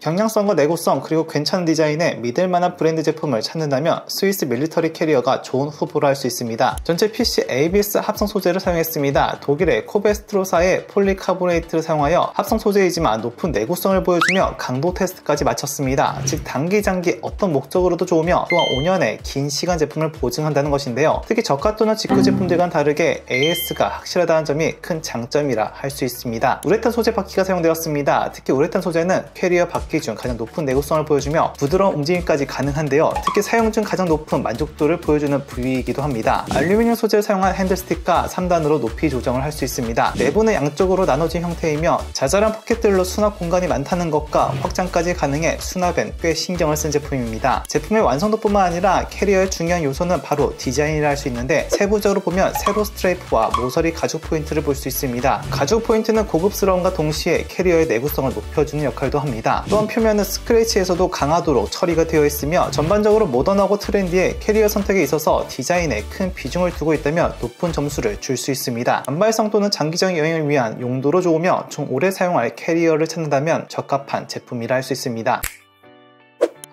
경량성과 내구성 그리고 괜찮은 디자인의 믿을만한 브랜드 제품을 찾는다면 스위스 밀리터리 캐리어가 좋은 후보로 할 수 있습니다. 전체 PC ABS 합성 소재를 사용했습니다. 독일의 코베스트로사의 폴리카보네이트를 사용하여 합성 소재이지만 높은 내구성을 보여주며 강도 테스트까지 마쳤습니다. 즉 단기 장기 어떤 목적으로도 좋으며 또한 5년의 긴 시간 제품을 보증한다는 것인데요. 특히 저가 또는 직구 제품들과는 다르게 AS가 확실하다는 점이 큰 장점이라 할 수 있습니다. 우레탄 소재 바퀴가 사용되었습니다. 특히 우레탄 소재는 캐리어 바퀴 중 가장 높은 내구성을 보여주며 부드러운 움직임까지 가능한데요. 특히 사용 중 가장 높은 만족도를 보여주는 부위이기도 합니다. 알루미늄 소재를 사용한 핸들스틱과 3단으로 높이 조정을 할 수 있습니다. 내부는 양쪽으로 나눠진 형태이며 자잘한 포켓들로 수납 공간이 많다는 것과 확장까지 가능해 수납엔 꽤 신경을 쓴 제품입니다. 제품의 완성도뿐만 아니라 캐리어의 중요한 요소는 바로 디자인이라 할 수 있는데 세부적으로 보면 세로 스트레이프와 모서리 가죽 포인트를 볼 수 있습니다. 가죽 포인트는 고급스러움과 동시에 캐리어의 내구성을 높여주는 역할도 합니다. 또한 표면은 스크래치에서도 강하도록 처리가 되어 있으며 전반적으로 모던하고 트렌디해 캐리어 선택에 있어서 디자인에 큰 비중을 두고 있다면 높은 점수를 줄 수 있습니다. 단발성 또는 장기적인 여행을 위한 용도로 좋으며 좀 오래 사용할 캐리어를 찾는다면 적합한 제품이라 할 수 있습니다.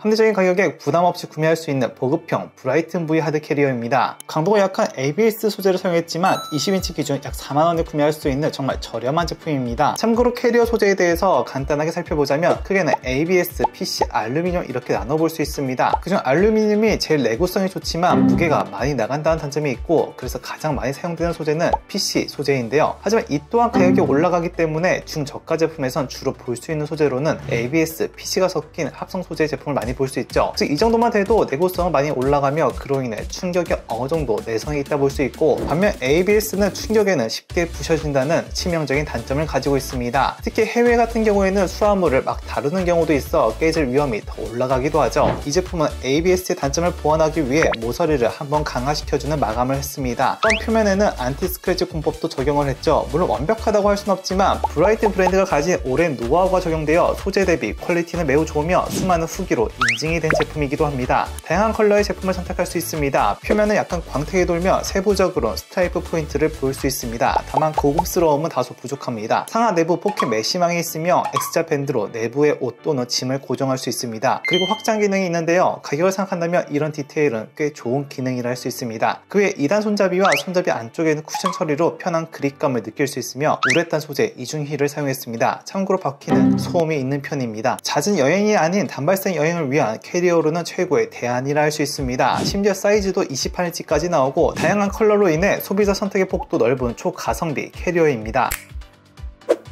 합리적인 가격에 부담없이 구매할 수 있는 보급형 브라이튼 V 하드 캐리어입니다. 강도가 약한 ABS 소재를 사용했지만 20인치 기준 약 4만원에 구매할 수 있는 정말 저렴한 제품입니다. 참고로 캐리어 소재에 대해서 간단하게 살펴보자면 크게는 ABS, PC, 알루미늄 이렇게 나눠볼 수 있습니다. 그중 알루미늄이 제일 내구성이 좋지만 무게가 많이 나간다는 단점이 있고 그래서 가장 많이 사용되는 소재는 PC 소재인데요. 하지만 이 또한 가격이 올라가기 때문에 중저가 제품에선 주로 볼 수 있는 소재로는 ABS, PC가 섞인 합성 소재 제품을 많이 볼 수 있죠. 즉 이 정도만 돼도 내구성은 많이 올라가며 그로 인해 충격이 어느 정도 내성이 있다 볼 수 있고 반면 ABS는 충격에는 쉽게 부셔진다는 치명적인 단점을 가지고 있습니다. 특히 해외 같은 경우에는 수화물을 막 다루는 경우도 있어 깨질 위험이 더 올라가기도 하죠. 이 제품은 ABS의 단점을 보완하기 위해 모서리를 한번 강화시켜주는 마감을 했습니다. 또한 표면에는 안티 스크래치 공법도 적용을 했죠. 물론 완벽하다고 할 순 없지만 브라이튼 브랜드가 가진 오랜 노하우가 적용되어 소재 대비 퀄리티는 매우 좋으며 수많은 후기로 인증이 된 제품이기도 합니다. 다양한 컬러의 제품을 선택할 수 있습니다. 표면은 약간 광택이 돌며 세부적으로 스트라이프 포인트를 볼 수 있습니다. 다만 고급스러움은 다소 부족합니다. 상하 내부 포켓 메쉬망이 있으며 X자 밴드로 내부의 옷 또는 짐을 고정할 수 있습니다. 그리고 확장 기능이 있는데요. 가격을 생각한다면 이런 디테일은 꽤 좋은 기능이라 할 수 있습니다. 그 외에 2단 손잡이와 손잡이 안쪽에는 쿠션 처리로 편한 그립감을 느낄 수 있으며 우레탄 소재 이중힐을 사용했습니다. 참고로 바퀴는 소음이 있는 편입니다. 잦은 여행이 아닌 단발성 여행을 위한 캐리어로는 최고의 대안이라 할 수 있습니다. 심지어 사이즈도 28인치까지 나오고 다양한 컬러로 인해 소비자 선택의 폭도 넓은 초가성비 캐리어입니다.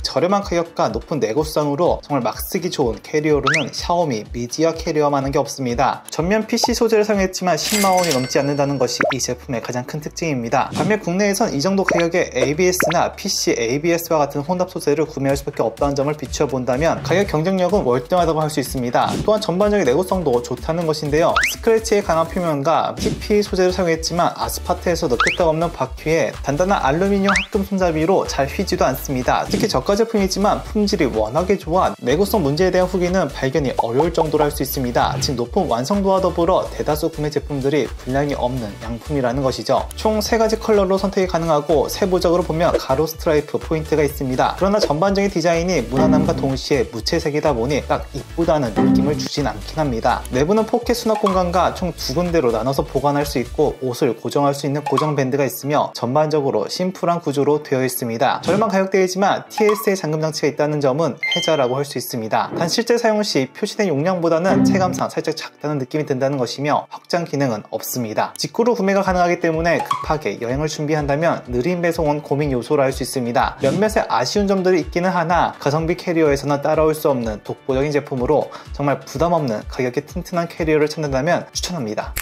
저렴한 가격과 높은 내구성으로 정말 막 쓰기 좋은 캐리어로는 샤오미 미디어 캐리어만한 게 없습니다. 전면 PC 소재를 사용했지만 10만원이 넘지 않는다는 것이 이 제품의 가장 큰 특징입니다. 반면 국내에선 이 정도 가격에 ABS나 PC ABS와 같은 혼합 소재를 구매할 수밖에 없다는 점을 비추어 본다면 가격 경쟁력은 월등하다고 할 수 있습니다. 또한 전반적인 내구성도 좋다는 것인데요. 스크래치에 강한 표면과 PP 소재를 사용했지만 아스파트에서도 끄떡없는 바퀴에 단단한 알루미늄 합금 손잡이로 잘 휘지도 않습니다. 특히 저가 제품이지만 품질이 워낙에 좋아 내구성 문제에 대한 후기는 발견이 어려울 정도로 할 수 있습니다. 즉 높은 완성도와 더불어 대다수 구매 제품들이 분량이 없는 양품이라는 것이죠. 총 3가지 컬러로 선택이 가능하고 세부적으로 보면 가로 스트라이프 포인트가 있습니다. 그러나 전반적인 디자인이 무난함과 동시에 무채색이다 보니 딱 이쁘다는 느낌을 주진 않긴 합니다. 내부는 포켓 수납 공간과 총 2군데로 나눠서 보관할 수 있고 옷을 고정할 수 있는 고정 밴드가 있으며 전반적으로 심플한 구조로 되어 있습니다. 저렴한 가격대이지만 TS의 잠금 장치가 있다는 점은 혜자라고 할 수 있습니다. 단 실제 사용 시 표시된 용량보다는 체감상 살짝 작다는 느낌이 든다는 것이며 확장 기능은 없습니다. 직구로 구매가 가능하기 때문에 급하게 여행을 준비한다면 느린 배송은 고민 요소라 할 수 있습니다. 몇몇의 아쉬운 점들이 있기는 하나 가성비 캐리어에서는 따라올 수 없는 독보적인 제품으로 정말 부담 없는 가격의 튼튼한 캐리어를 찾는다면 추천합니다.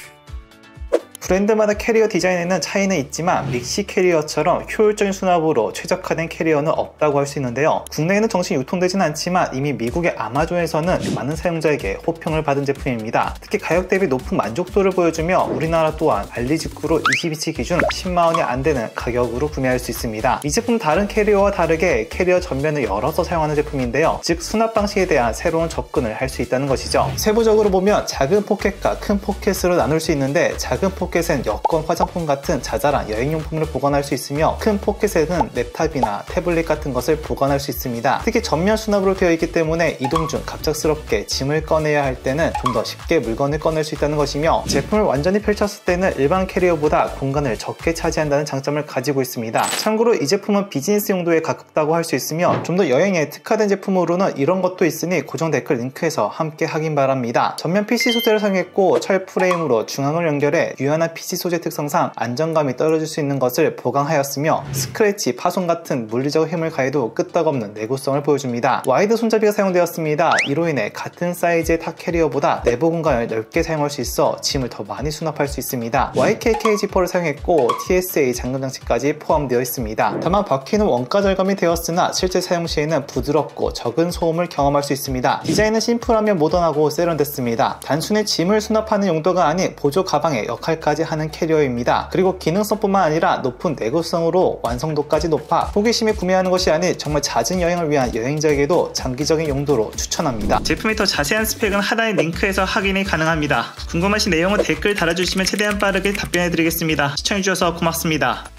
브랜드마다 캐리어 디자인에는 차이는 있지만 믹시 캐리어처럼 효율적인 수납으로 최적화된 캐리어는 없다고 할 수 있는데요. 국내에는 정식 유통되진 않지만 이미 미국의 아마존에서는 많은 사용자에게 호평을 받은 제품입니다. 특히 가격 대비 높은 만족도를 보여주며 우리나라 또한 알리 직구로 20인치 기준 10만원이 안되는 가격으로 구매할 수 있습니다. 이 제품은 다른 캐리어와 다르게 캐리어 전면을 열어서 사용하는 제품인데요. 즉 수납 방식에 대한 새로운 접근을 할 수 있다는 것이죠. 세부적으로 보면 작은 포켓과 큰 포켓으로 나눌 수 있는데 작은 포켓 포켓엔 여권, 화장품 같은 자잘한 여행용품을 보관할 수 있으며 큰 포켓에는 랩탑이나 태블릿 같은 것을 보관할 수 있습니다. 특히 전면 수납으로 되어 있기 때문에 이동 중 갑작스럽게 짐을 꺼내야 할 때는 좀 더 쉽게 물건을 꺼낼 수 있다는 것이며 제품을 완전히 펼쳤을 때는 일반 캐리어보다 공간을 적게 차지한다는 장점을 가지고 있습니다. 참고로 이 제품은 비즈니스 용도에 가깝다고 할 수 있으며 좀 더 여행에 특화된 제품으로는 이런 것도 있으니 고정 댓글 링크에서 함께 확인 바랍니다. 전면 PC 소재를 사용했고 철 프레임으로 중앙을 연결해 유연한 PC 소재 특성상 안정감이 떨어질 수 있는 것을 보강하였으며 스크래치, 파손 같은 물리적 힘을 가해도 끄떡없는 내구성을 보여줍니다. 와이드 손잡이가 사용되었습니다. 이로 인해 같은 사이즈의 타 캐리어보다 내부 공간을 넓게 사용할 수 있어 짐을 더 많이 수납할 수 있습니다. YKK 지퍼를 사용했고 TSA 잠금 장치까지 포함되어 있습니다. 다만 바퀴는 원가 절감이 되었으나 실제 사용 시에는 부드럽고 적은 소음을 경험할 수 있습니다. 디자인은 심플하며 모던하고 세련됐습니다. 단순히 짐을 수납하는 용도가 아닌 보조 가방의 역할까지 하는 캐리어입니다. 그리고 기능성뿐만 아니라 높은 내구성으로 완성도까지 높아 호기심에 구매하는 것이 아닌 정말 잦은 여행을 위한 여행자에게도 장기적인 용도로 추천합니다. 제품의 더 자세한 스펙은 하단의 링크에서 확인이 가능합니다. 궁금하신 내용은 댓글 달아주시면 최대한 빠르게 답변해드리겠습니다. 시청해주셔서 고맙습니다.